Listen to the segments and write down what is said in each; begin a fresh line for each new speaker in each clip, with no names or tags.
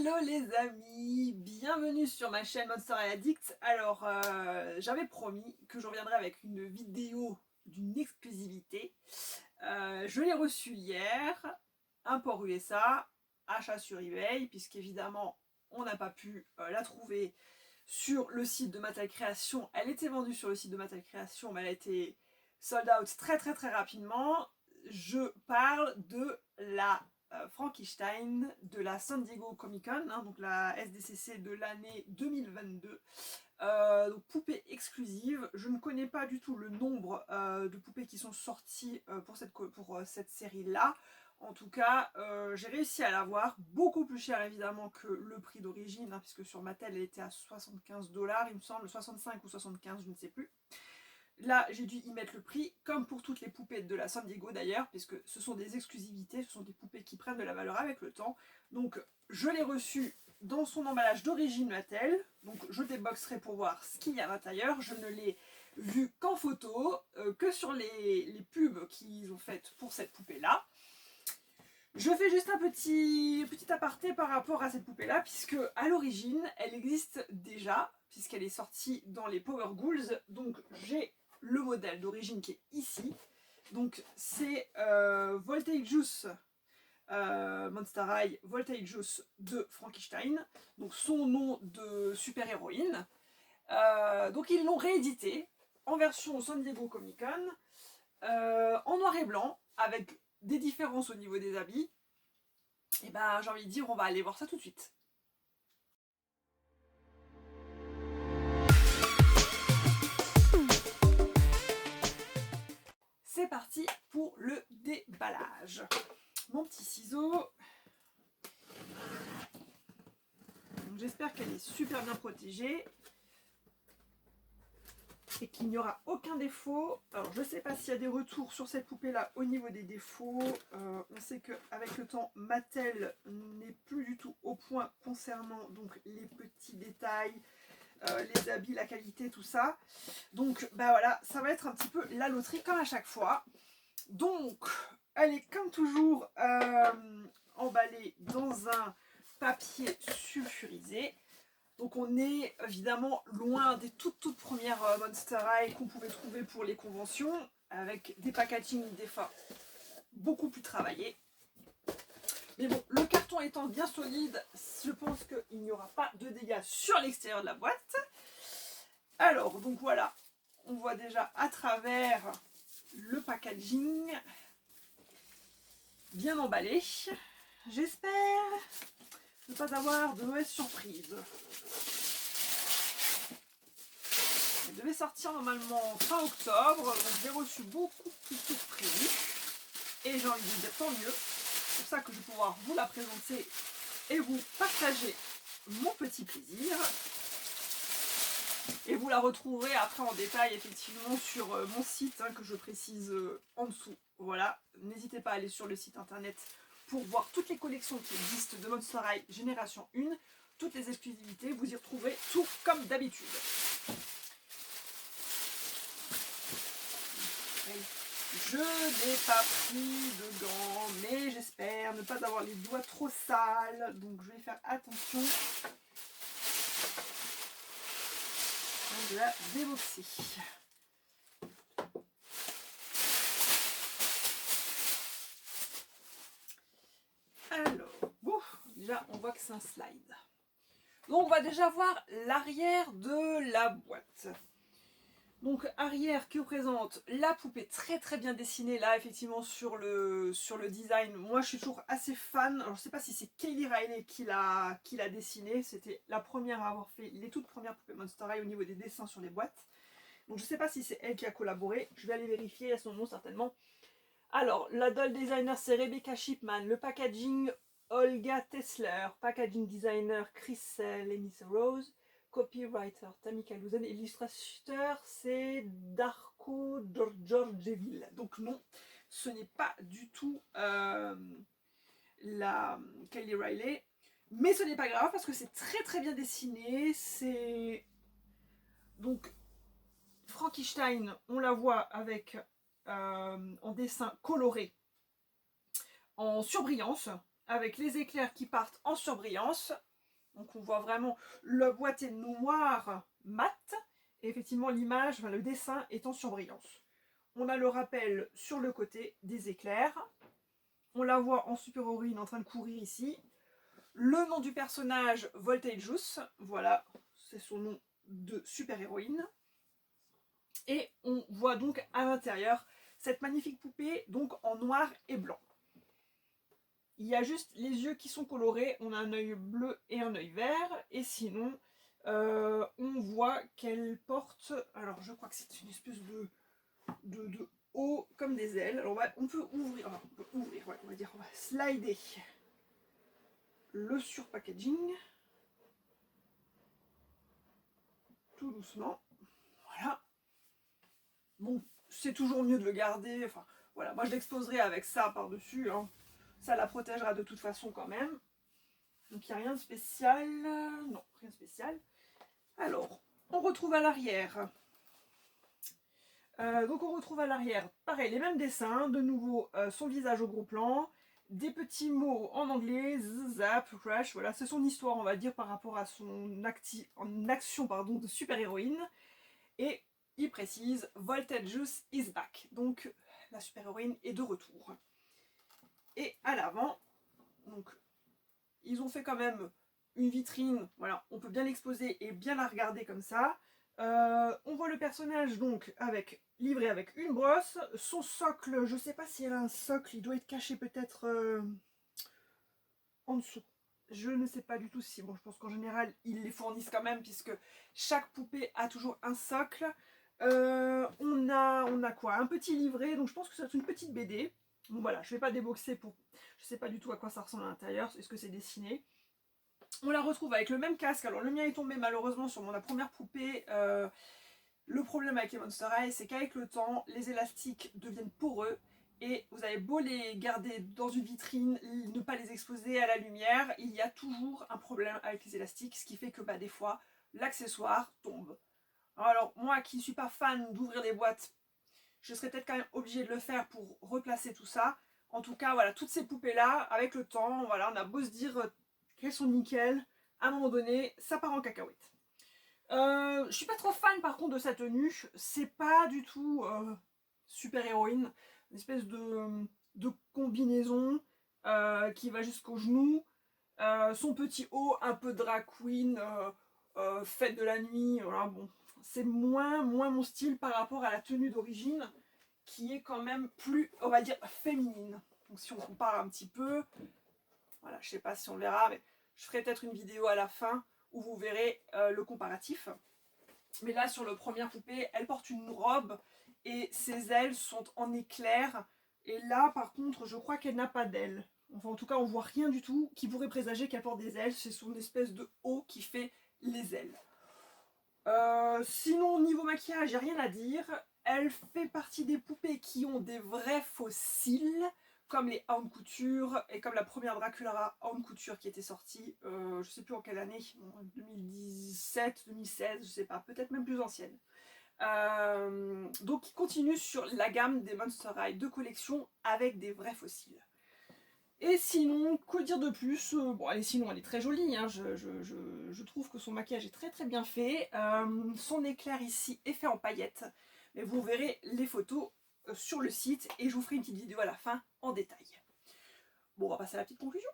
Hello les amis, bienvenue sur ma chaîne Monster Addict. Alors j'avais promis que je reviendrais avec une vidéo d'une exclusivité. Je l'ai reçue hier, import USA, achat sur eBay, puisqu'évidemment on n'a pas pu la trouver sur le site de Mattel Création. Elle était vendue sur le site de Mattel Création, mais elle a été sold out très rapidement. Je parle de la Frankenstein de la San Diego Comic Con, donc la SDCC de l'année 2022. Donc poupée exclusive. Je ne connais pas du tout le nombre de poupées qui sont sorties pour cette série-là. En tout cas, j'ai réussi à l'avoir, beaucoup plus cher évidemment que le prix d'origine, puisque sur Mattel elle était à 75 $, il me semble, 65 ou 75, je ne sais plus. Là, j'ai dû y mettre le prix, comme pour toutes les poupées de la San Diego d'ailleurs, puisque ce sont des exclusivités, ce sont des poupées qui prennent de la valeur avec le temps. Donc, je l'ai reçue dans son emballage d'origine Mattel, donc je déboxerai pour voir ce qu'il y a à l'intérieur. Je ne l'ai vu qu'en photo, que sur les pubs qu'ils ont faites pour cette poupée-là. Je fais juste un petit aparté par rapport à cette poupée-là, puisque à l'origine, elle existe déjà, puisqu'elle est sortie dans les Power Ghouls. Donc j'ai le modèle d'origine qui est ici. Donc c'est Voltage Juice, Monster High Voltage Juice de Frankenstein, donc son nom de super-héroïne. Donc ils l'ont réédité en version San Diego Comic Con, en noir et blanc, avec des différences au niveau des habits. Et ben j'ai envie de dire, on va aller voir ça tout de suite. C'est parti pour le déballage. Mon petit ciseau. J'espère qu'elle est super bien protégée et qu'il n'y aura aucun défaut. Alors je ne sais pas s'il y a des retours sur cette poupée là au niveau des défauts. On sait qu'avec le temps Mattel n'est plus du tout au point concernant donc les petits détails, les habits, la qualité, tout ça. Donc bah voilà, ça va être un petit peu la loterie comme à chaque fois. Donc elle est comme toujours emballée dans un papier sulfurisé. Donc on est évidemment loin des toutes premières Monster High qu'on pouvait trouver pour les conventions, avec des packaging des fois beaucoup plus travaillés. Mais bon, le carton étant bien solide, je pense qu'il n'y aura pas de dégâts sur l'extérieur de la boîte. Alors, donc voilà, on voit déjà à travers le packaging bien emballé. J'espère ne pas avoir de mauvaises surprises. Elle devait sortir normalement fin octobre, donc j'ai reçu beaucoup plus tôt que prévu. Et j'ai envie de dire tant mieux. C'est pour ça que je vais pouvoir vous la présenter et vous partager mon petit plaisir. Et vous la retrouverez après en détail effectivement sur mon site, que je précise en dessous. Voilà, n'hésitez pas à aller sur le site internet pour voir toutes les collections qui existent de Monster High Génération 1, toutes les exclusivités, vous y retrouverez tout comme d'habitude. Je n'ai pas pris de gants, mais j'espère ne pas avoir les doigts trop sales, donc je vais faire attention de la déboxer. Alors, bon, déjà on voit que c'est un slide. Donc on va déjà voir l'arrière de la boîte. Donc arrière qui représente la poupée très bien dessinée là effectivement sur le design. Moi je suis toujours assez fan. Alors je sais pas si c'est Kaylee Riley qui l'a dessiné. C'était la première à avoir fait les toutes premières poupées Monster High au niveau des dessins sur les boîtes. Donc je sais pas si c'est elle qui a collaboré. Je vais aller vérifier à son nom certainement. Alors la doll designer c'est Rebecca Shipman. Le packaging Olga Tessler. Packaging designer Chris Lenis Rose. Copywriter Tamika Luzen, et l'illustrateur c'est Darko Georgieville. Donc non, ce n'est pas du tout la Kaylee Riley, mais ce n'est pas grave parce que c'est très bien dessiné. C'est donc Frankenstein, on la voit avec en dessin coloré, en surbrillance, avec les éclairs qui partent en surbrillance. Donc on voit vraiment la boîte est noire mat, et effectivement l'image, enfin, le dessin est en surbrillance. On a le rappel sur le côté des éclairs. On la voit en super-héroïne en train de courir ici. Le nom du personnage, Voltageus, voilà, c'est son nom de super-héroïne. Et on voit donc à l'intérieur cette magnifique poupée, donc en noir et blanc. Il y a juste les yeux qui sont colorés, on a un œil bleu et un œil vert, et sinon, on voit qu'elle porte, alors je crois que c'est une espèce de haut comme des ailes. Alors on peut ouvrir, ouais, on va dire, on va slider le surpackaging, tout doucement, voilà. Bon, c'est toujours mieux de le garder, enfin, voilà, moi je l'exposerai avec ça par-dessus, hein. Ça la protégera de toute façon quand même. Donc il n'y a rien de spécial, non, rien de spécial. Alors, on retrouve à l'arrière. Donc on retrouve à l'arrière, pareil, les mêmes dessins, de nouveau son visage au gros plan, des petits mots en anglais, zap, crash, voilà, c'est son histoire, on va dire, par rapport à son action de super-héroïne. Et il précise, Voltageus is back, donc la super-héroïne est de retour. Et à l'avant, donc ils ont fait quand même une vitrine, voilà, on peut bien l'exposer et bien la regarder comme ça. On voit le personnage donc livré avec une brosse, son socle, je sais pas si elle a un socle, il doit être caché peut-être en dessous. Je ne sais pas du tout si, bon, je pense qu'en général ils les fournissent quand même puisque chaque poupée a toujours un socle. On a quoi? Un petit livret, donc je pense que c'est une petite BD. Bon voilà, je vais pas déboxer pour, je sais pas du tout à quoi ça ressemble à l'intérieur, est-ce que c'est dessiné? On la retrouve avec le même casque. Alors le mien est tombé malheureusement sur la première poupée. Le problème avec les Monster High, c'est qu'avec le temps, les élastiques deviennent poreux. Et vous avez beau les garder dans une vitrine, ne pas les exposer à la lumière, il y a toujours un problème avec les élastiques, ce qui fait que des fois, l'accessoire tombe. Alors moi qui ne suis pas fan d'ouvrir des boîtes, je serais peut-être quand même obligée de le faire pour replacer tout ça. En tout cas, voilà, toutes ces poupées-là, avec le temps, voilà, on a beau se dire qu'elles sont nickel, à un moment donné, ça part en cacahuète. Je suis pas trop fan par contre de sa tenue, c'est pas du tout super héroïne, une espèce de combinaison qui va jusqu'aux genoux, son petit haut un peu drag queen, fête de la nuit, voilà, bon, c'est moins mon style par rapport à la tenue d'origine qui est quand même plus, on va dire, féminine. Donc si on compare un petit peu, voilà, je sais pas si on le verra, mais je ferai peut-être une vidéo à la fin où vous verrez le comparatif. Mais là, sur le premier poupée, elle porte une robe et ses ailes sont en éclair. Et là, par contre, je crois qu'elle n'a pas d'ailes. Enfin, en tout cas, on voit rien du tout qui pourrait présager qu'elle porte des ailes. C'est son espèce de haut qui fait les ailes. Sinon, niveau maquillage, il n'y a rien à dire. Elle fait partie des poupées qui ont des vrais fossiles, comme les Haute Couture et comme la première Dracula Haute Couture qui était sortie, je sais plus en quelle année, 2017, 2016, je sais pas, peut-être même plus ancienne. Donc, il continue sur la gamme des Monster High de collection avec des vrais fossiles. Et sinon, que dire de plus? Bon, sinon, elle est très jolie, hein. Je trouve que son maquillage est très très bien fait. Son éclair ici est fait en paillettes. Mais vous verrez les photos sur le site et je vous ferai une petite vidéo à la fin en détail. Bon, on va passer à la petite conclusion.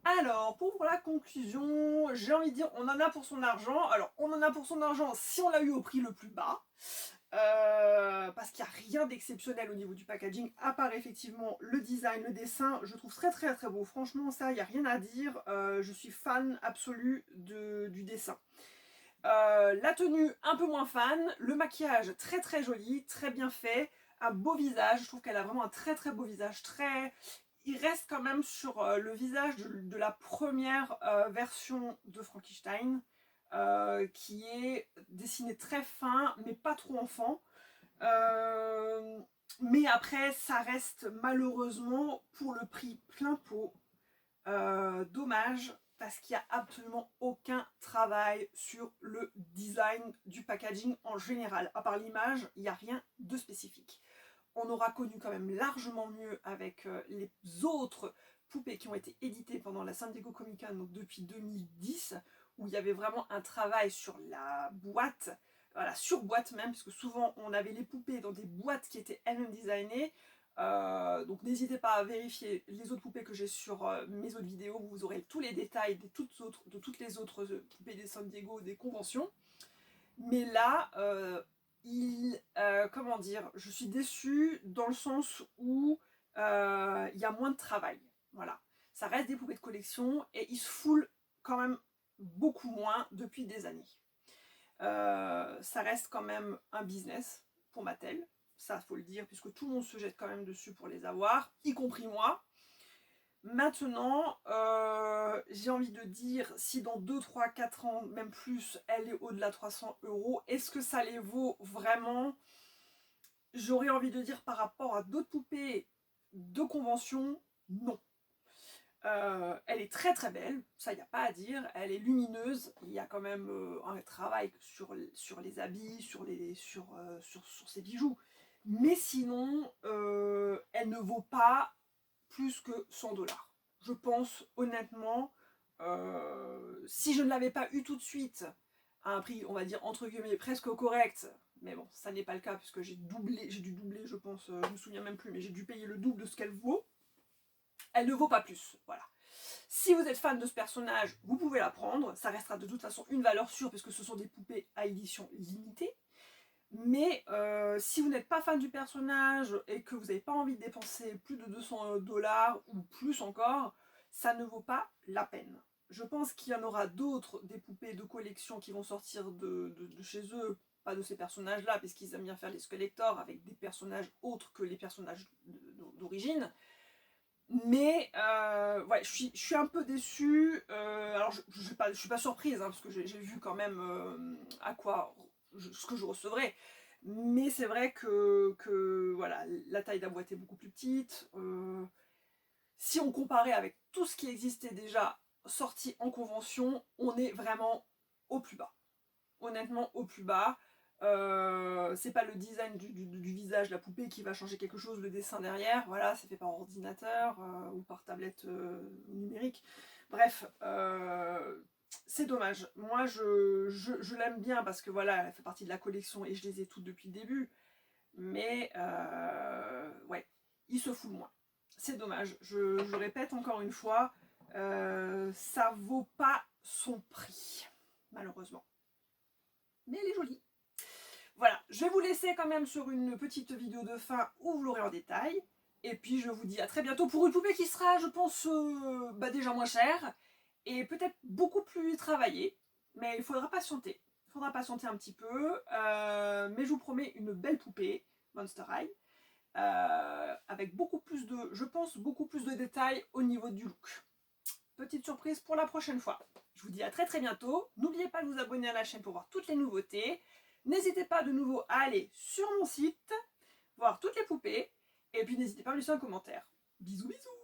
Alors, pour la conclusion, j'ai envie de dire, on en a pour son argent. Alors, on en a pour son argent si on l'a eu au prix le plus bas. Parce qu'il n'y a rien d'exceptionnel au niveau du packaging, à part effectivement le design, le dessin, je trouve très très très beau. Franchement, ça, il n'y a rien à dire. Je suis fan absolu du dessin. La tenue, un peu moins fan. Le maquillage, très très joli, très bien fait. Un beau visage, je trouve qu'elle a vraiment un très très beau visage. Il reste quand même sur le visage de la première version de Frankenstein. Qui est dessiné très fin, mais pas trop enfant. Mais après, ça reste malheureusement pour le prix plein pot. Dommage, parce qu'il n'y a absolument aucun travail sur le design du packaging en général. À part l'image, il n'y a rien de spécifique. On aura connu quand même largement mieux avec les autres poupées qui ont été éditées pendant la San Diego Comic Con, donc depuis 2010, où il y avait vraiment un travail sur la boîte, la surboîte même, parce que souvent on avait les poupées dans des boîtes qui étaient elles-mêmes designées. Donc n'hésitez pas à vérifier les autres poupées que j'ai sur mes autres vidéos, où vous aurez tous les détails de toutes les autres poupées des San Diego, des conventions. Mais là, comment dire, je suis déçue dans le sens où il y a moins de travail. Voilà. Ça reste des poupées de collection et ils se foulent quand même beaucoup moins depuis des années. Ça reste quand même un business pour Mattel, ça faut le dire, puisque tout le monde se jette quand même dessus pour les avoir, y compris moi. Maintenant, j'ai envie de dire, si dans 2, 3, 4 ans, même plus, elle est au-delà de 300 €, est-ce que ça les vaut vraiment? J'aurais envie de dire par rapport à d'autres poupées de convention, non. Elle est très très belle, ça il n'y a pas à dire, elle est lumineuse, il y a quand même un travail sur les habits, sur ses bijoux, mais sinon elle ne vaut pas plus que 100 $. Je pense honnêtement, si je ne l'avais pas eu tout de suite à un prix, on va dire entre guillemets presque correct, mais bon, ça n'est pas le cas puisque j'ai dû doubler, je pense, je me souviens même plus, mais j'ai dû payer le double de ce qu'elle vaut. Elle ne vaut pas plus, voilà. Si vous êtes fan de ce personnage, vous pouvez la prendre, ça restera de toute façon une valeur sûre puisque ce sont des poupées à édition limitée. Mais si vous n'êtes pas fan du personnage et que vous n'avez pas envie de dépenser plus de 200 $ ou plus encore, ça ne vaut pas la peine. Je pense qu'il y en aura d'autres, des poupées de collection qui vont sortir de chez eux, pas de ces personnages-là, parce qu'ils aiment bien faire les collectors avec des personnages autres que les personnages d'origine. Mais ouais, je suis un peu déçue. Alors je suis pas surprise, hein, parce que j'ai vu quand même ce que je recevrais. Mais c'est vrai que voilà, la taille de la boîte est beaucoup plus petite. Si on comparait avec tout ce qui existait déjà sorti en convention, on est vraiment au plus bas. Honnêtement, au plus bas. C'est pas le design du visage de la poupée qui va changer quelque chose, le dessin derrière, voilà, c'est fait par ordinateur ou par tablette numérique. Bref, c'est dommage. Moi, je l'aime bien parce que voilà, elle fait partie de la collection et je les ai toutes depuis le début. Mais ouais, il se fout de moi. C'est dommage. Je répète encore une fois, ça vaut pas son prix, malheureusement. Mais elle est jolie. Voilà, je vais vous laisser quand même sur une petite vidéo de fin où vous l'aurez en détail. Et puis je vous dis à très bientôt pour une poupée qui sera, je pense, déjà moins chère et peut-être beaucoup plus travaillée. Mais il faudra patienter. Il faudra patienter un petit peu. Mais je vous promets une belle poupée, Monster High, avec beaucoup plus de, je pense, beaucoup plus de détails au niveau du look. Petite surprise pour la prochaine fois. Je vous dis à très très bientôt. N'oubliez pas de vous abonner à la chaîne pour voir toutes les nouveautés. N'hésitez pas de nouveau à aller sur mon site, voir toutes les poupées. Et puis n'hésitez pas à me laisser un commentaire. Bisous bisous.